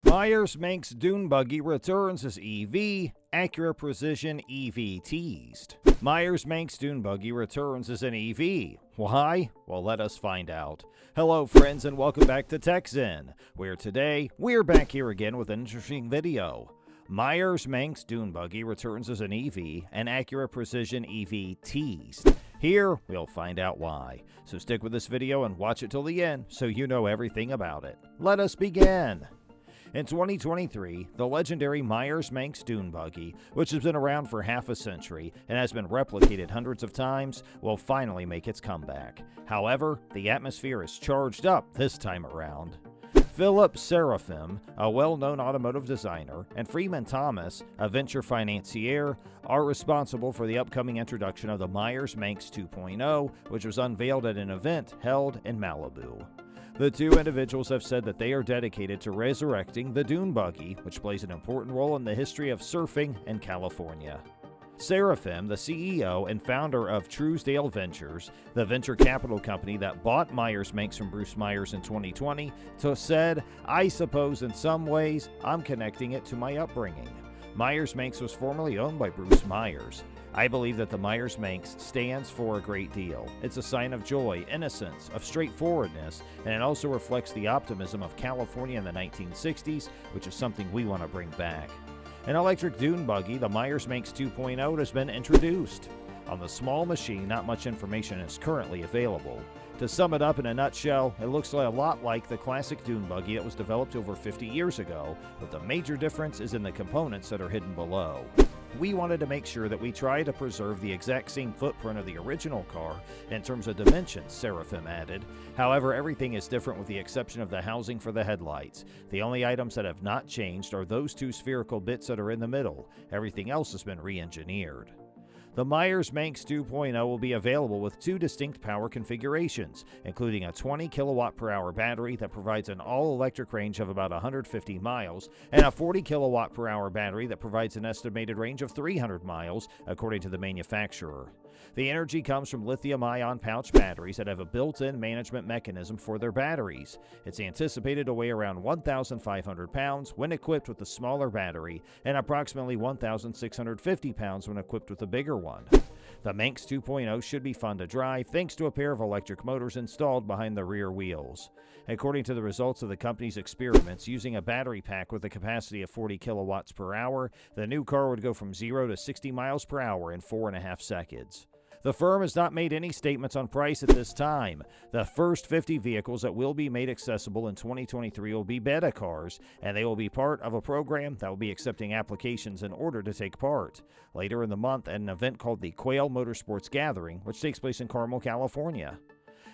Meyers Manx Dune Buggy returns as EV, Acura Precision EV teased. Meyers Manx Dune Buggy returns as an EV. Why? Well, let us find out. Hello friends and welcome back to TechZen, where today we're back here again with an interesting video. Meyers Manx Dune Buggy returns as an EV and Acura Precision EV teased. Here, we'll find out why. So stick with this video and watch it till the end so you know everything about it. Let us begin. In 2023, the legendary Meyers Manx Dune Buggy, which has been around for half a century and has been replicated hundreds of times, will finally make its comeback. However, the atmosphere is charged up this time around. Phillip Sarofim, a well-known automotive designer, and Freeman Thomas, a venture financier, are responsible for the upcoming introduction of the Meyers Manx 2.0, which was unveiled at an event held in Malibu. The two individuals have said that they are dedicated to resurrecting the Dune Buggy, which plays an important role in the history of surfing in California. Sarofim, the CEO and founder of Truesdale Ventures, the venture capital company that bought Meyers Manx from Bruce Meyers in 2020, said, "I suppose in some ways I'm connecting it to my upbringing. Meyers Manx was formerly owned by Bruce Meyers. I believe that the Meyers Manx stands for a great deal. It's a sign of joy, innocence, of straightforwardness, and it also reflects the optimism of California in the 1960s, which is something we want to bring back." An electric dune buggy, the Meyers Manx 2.0, has been introduced. On the small machine, not much information is currently available. To sum it up in a nutshell, it looks a lot like the classic dune buggy that was developed over 50 years ago, but the major difference is in the components that are hidden below. We wanted to make sure that we try to preserve the exact same footprint of the original car in terms of dimensions, Sarofim added. However, everything is different with the exception of the housing for the headlights. The only items that have not changed are those two spherical bits that are in the middle. Everything else has been re-engineered. The Meyers Manx 2.0 will be available with two distinct power configurations, including a 20 kilowatt per hour battery that provides an all-electric range of about 150 miles, and a 40 kilowatt per hour battery that provides an estimated range of 300 miles, according to the manufacturer. The energy comes from lithium-ion pouch batteries that have a built-in management mechanism for their batteries. It's anticipated to weigh around 1,500 pounds when equipped with the smaller battery, and approximately 1,650 pounds when equipped with the bigger one. The Manx 2.0 should be fun to drive thanks to a pair of electric motors installed behind the rear wheels. According to the results of the company's experiments using a battery pack with a capacity of 40 kilowatts per hour, the new car would go from 0 to 60 miles per hour in 4.5 seconds. The firm has not made any statements on price at this time. The first 50 vehicles that will be made accessible in 2023 will be beta cars, and they will be part of a program that will be accepting applications in order to take part. Later in the month, at an event called the Quail Motorsports Gathering, which takes place in Carmel, California.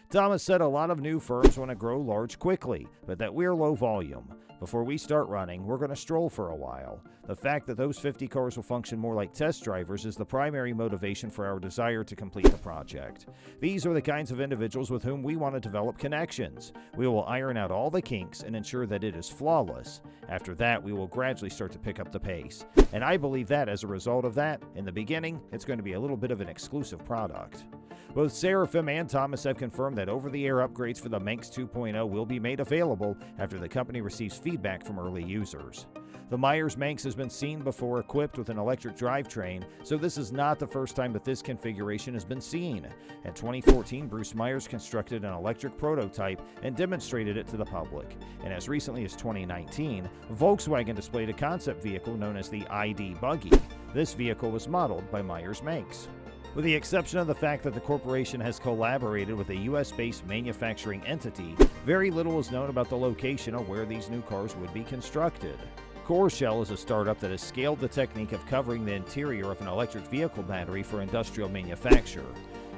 Thomas said a lot of new firms want to grow large quickly, but that we're low volume. Before we start running, we're going to stroll for a while. The fact that those 50 cars will function more like test drivers is the primary motivation for our desire to complete the project. These are the kinds of individuals with whom we want to develop connections. We will iron out all the kinks and ensure that it is flawless. After that, we will gradually start to pick up the pace. And I believe that as a result of that, in the beginning, it's going to be a little bit of an exclusive product. Both Sarofim and Thomas have confirmed that over-the-air upgrades for the Manx 2.0 will be made available after the company receives feedback from early users. The Meyers Manx has been seen before equipped with an electric drivetrain, so this is not the first time that this configuration has been seen. In 2014, Bruce Meyers constructed an electric prototype and demonstrated it to the public. And as recently as 2019, Volkswagen displayed a concept vehicle known as the ID Buggy. This vehicle was modeled by Meyers Manx. With the exception of the fact that the corporation has collaborated with a US-based manufacturing entity, very little is known about the location of where these new cars would be constructed. CoreShell is a startup that has scaled the technique of covering the interior of an electric vehicle battery for industrial manufacture.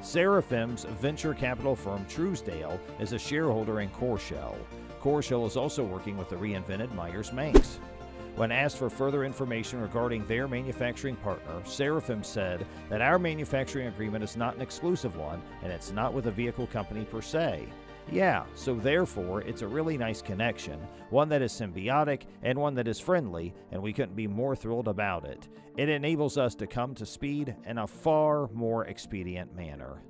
Sarofim's venture capital firm Truesdale is a shareholder in CoreShell. CoreShell is also working with the reinvented Meyers Manx. When asked for further information regarding their manufacturing partner, Sarofim said that our manufacturing agreement is not an exclusive one, and it's not with a vehicle company per se. Yeah, so therefore, it's a really nice connection, one that is symbiotic and one that is friendly, and we couldn't be more thrilled about it. It enables us to come to speed in a far more expedient manner.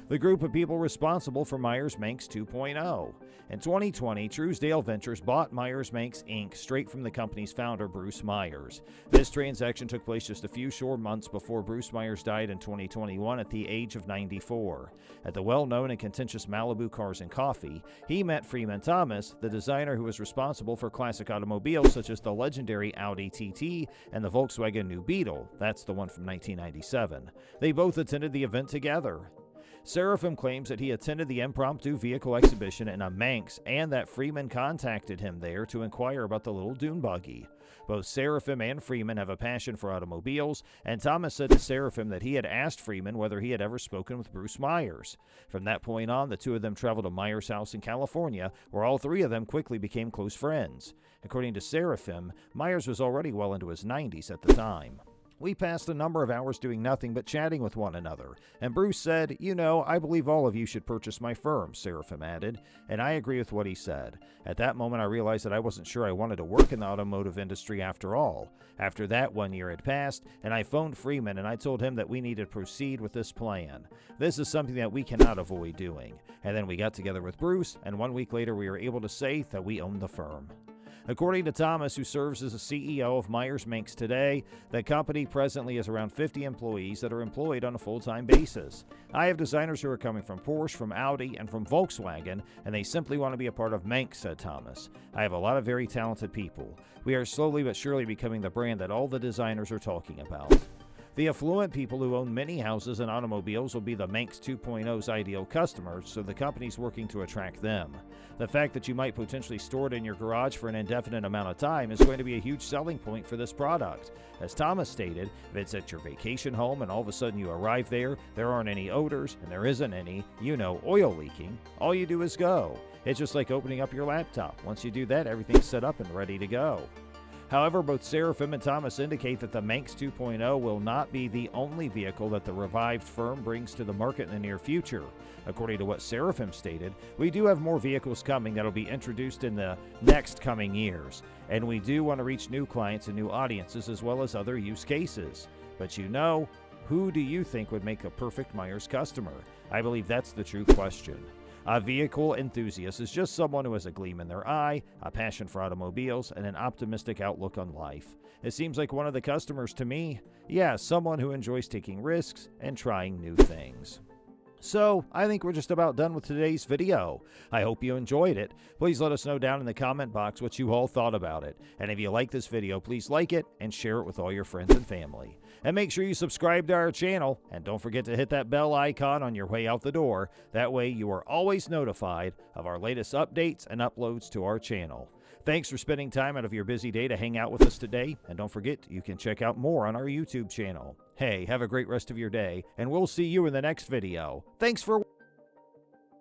the group of people responsible for Meyers Manx 2.0. In 2020, Truesdale Ventures bought Meyers Manx Inc. straight from the company's founder, Bruce Meyers. This transaction took place just a few short months before Bruce Meyers died in 2021 at the age of 94. At the well-known and contentious Malibu Cars and Coffee, he met Freeman Thomas, the designer who was responsible for classic automobiles such as the legendary Audi TT and the Volkswagen New Beetle. That's the one from 1997. They both attended the event together. Sarofim claims that he attended the impromptu vehicle exhibition in a Manx and that Freeman contacted him there to inquire about the little Dune Buggy. Both Sarofim and Freeman have a passion for automobiles, and Thomas said to Sarofim that he had asked Freeman whether he had ever spoken with Bruce Meyers. From that point on, the two of them traveled to Meyers' house in California, where all three of them quickly became close friends. According to Sarofim, Meyers was already well into his 90s at the time. We passed a number of hours doing nothing but chatting with one another, and Bruce said, "You know, I believe all of you should purchase my firm," Sarofim added, and I agree with what he said. At that moment, I realized that I wasn't sure I wanted to work in the automotive industry after all. After that, 1 year had passed, and I phoned Freeman and I told him that we needed to proceed with this plan. This is something that we cannot avoid doing. And then we got together with Bruce, and 1 week later we were able to say that we owned the firm. According to Thomas, who serves as the CEO of Meyers Manx today, the company presently has around 50 employees that are employed on a full-time basis. I have designers who are coming from Porsche, from Audi, and from Volkswagen, and they simply want to be a part of Manx, said Thomas. I have a lot of very talented people. We are slowly but surely becoming the brand that all the designers are talking about. The affluent people who own many houses and automobiles will be the Manx 2.0's ideal customers, so the company's working to attract them. The fact that you might potentially store it in your garage for an indefinite amount of time is going to be a huge selling point for this product. As Thomas stated, if it's at your vacation home and all of a sudden you arrive there aren't any odors, and there isn't any, oil leaking, all you do is go. It's just like opening up your laptop. Once you do that, everything's set up and ready to go. However, both Sarofim and Thomas indicate that the Manx 2.0 will not be the only vehicle that the revived firm brings to the market in the near future. According to what Sarofim stated, we do have more vehicles coming that will be introduced in the next coming years, and we do want to reach new clients and new audiences as well as other use cases. But who do you think would make a perfect Meyers customer? I believe that's the true question. A vehicle enthusiast is just someone who has a gleam in their eye, a passion for automobiles, and an optimistic outlook on life. It seems like one of the customers to me. Yeah, someone who enjoys taking risks and trying new things. So, I think we're just about done with today's video. I hope you enjoyed it. Please let us know down in the comment box what you all thought about it. And if you like this video, please like it and share it with all your friends and family. And make sure you subscribe to our channel, and don't forget to hit that bell icon on your way out the door. That way you are always notified of our latest updates and uploads to our channel. Thanks for spending time out of your busy day to hang out with us today, and don't forget you can check out more on our YouTube channel. Hey, have a great rest of your day, and we'll see you in the next video. Thanks for watching.